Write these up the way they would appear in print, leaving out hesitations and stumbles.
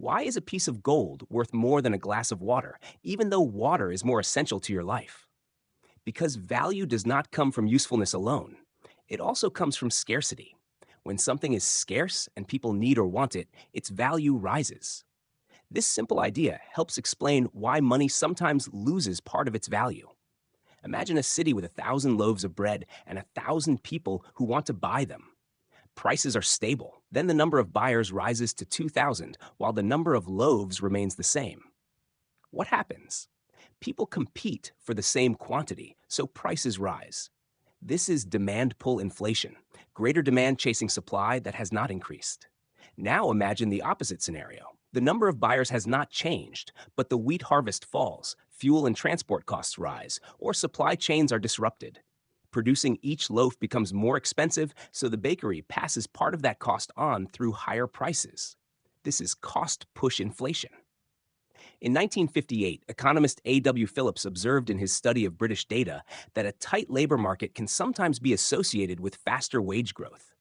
Why is a piece of gold worth more than a glass of water, even though water is more essential to your life? Because value does not come from usefulness alone, it also comes from scarcity. When something is scarce and people need or want it, its value rises. This simple idea helps explain why money sometimes loses part of its value. Imagine a city with 1,000 loaves of bread and 1,000 people who want to buy them. Prices are stable. Then the number of buyers rises to 2,000, while the number of loaves remains the same. What happens? People compete for the same quantity, so prices rise. This is demand pull inflation, greater demand chasing supply that has not increased. Now imagine the opposite scenario. The number of buyers has not changed, but the wheat harvest falls, fuel and transport costs rise, or supply chains are disrupted. Producing each loaf becomes more expensive, so the bakery passes part of that cost on through higher prices. This is cost push inflation. In 1958, economist A.W. Phillips observed in his study of British data that a tight labor market can sometimes be associated with faster wage growth.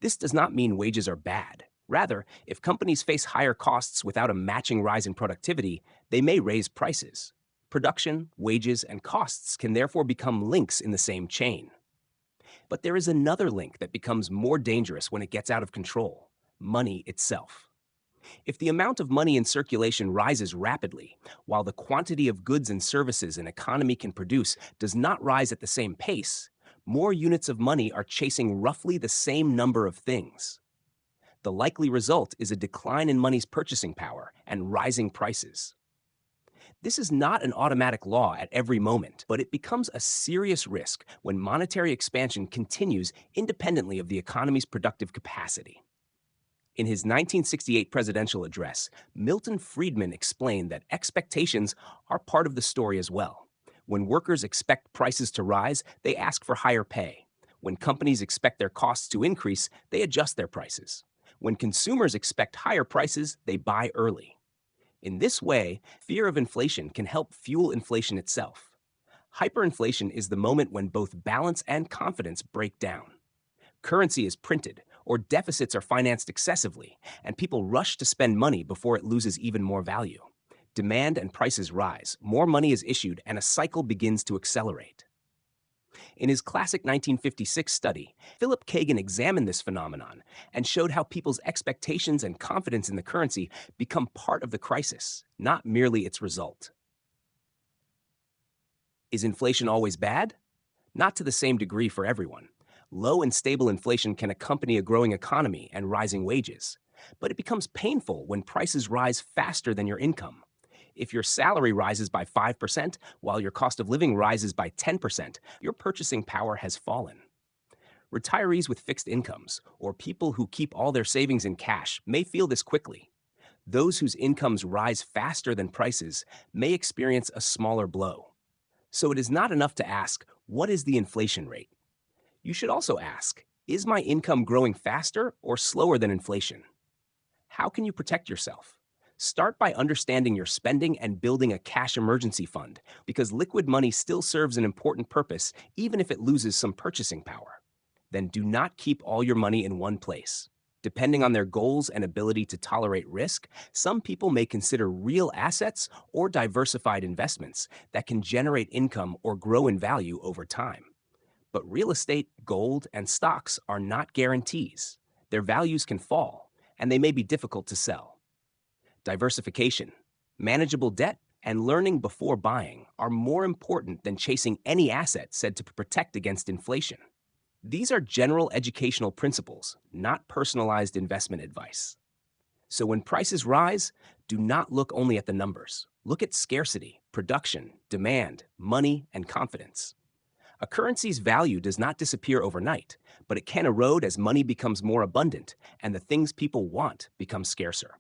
This does not mean wages are bad. Rather, if companies face higher costs without a matching rise in productivity, they may raise prices. Production, wages, and costs can therefore become links in the same chain. But there is another link that becomes more dangerous when it gets out of control: money itself. If the amount of money in circulation rises rapidly, while the quantity of goods and services an economy can produce does not rise at the same pace, more units of money are chasing roughly the same number of things. The likely result is a decline in money's purchasing power and rising prices. This is not an automatic law at every moment, but it becomes a serious risk when monetary expansion continues independently of the economy's productive capacity. In his 1968 presidential address, Milton Friedman explained that expectations are part of the story as well. When workers expect prices to rise, they ask for higher pay. When companies expect their costs to increase, they adjust their prices. When consumers expect higher prices, they buy early. In this way, fear of inflation can help fuel inflation itself. Hyperinflation is the moment when both balance and confidence break down. Currency is printed, or deficits are financed excessively, and people rush to spend money before it loses even more value. Demand and prices rise, more money is issued, and a cycle begins to accelerate. In his classic 1956 study, Philip Kagan examined this phenomenon and showed how people's expectations and confidence in the currency become part of the crisis, not merely its result. Is inflation always bad? Not to the same degree for everyone. Low and stable inflation can accompany a growing economy and rising wages, but it becomes painful when prices rise faster than your income. If your salary rises by 5% while your cost of living rises by 10%, your purchasing power has fallen. Retirees with fixed incomes, or people who keep all their savings in cash, may feel this quickly. Those whose incomes rise faster than prices may experience a smaller blow. So it is not enough to ask, what is the inflation rate? You should also ask, is my income growing faster or slower than inflation? How can you protect yourself? Start by understanding your spending and building a cash emergency fund, because liquid money still serves an important purpose even if it loses some purchasing power. Then do not keep all your money in one place. Depending on their goals and ability to tolerate risk, some people may consider real assets or diversified investments that can generate income or grow in value over time. But real estate, gold, and stocks are not guarantees. Their values can fall, and they may be difficult to sell. Diversification, manageable debt, and learning before buying are more important than chasing any asset said to protect against inflation. These are general educational principles, not personalized investment advice. So when prices rise, do not look only at the numbers. Look at scarcity, production, demand, money, and confidence. A currency's value does not disappear overnight, but it can erode as money becomes more abundant and the things people want become scarcer.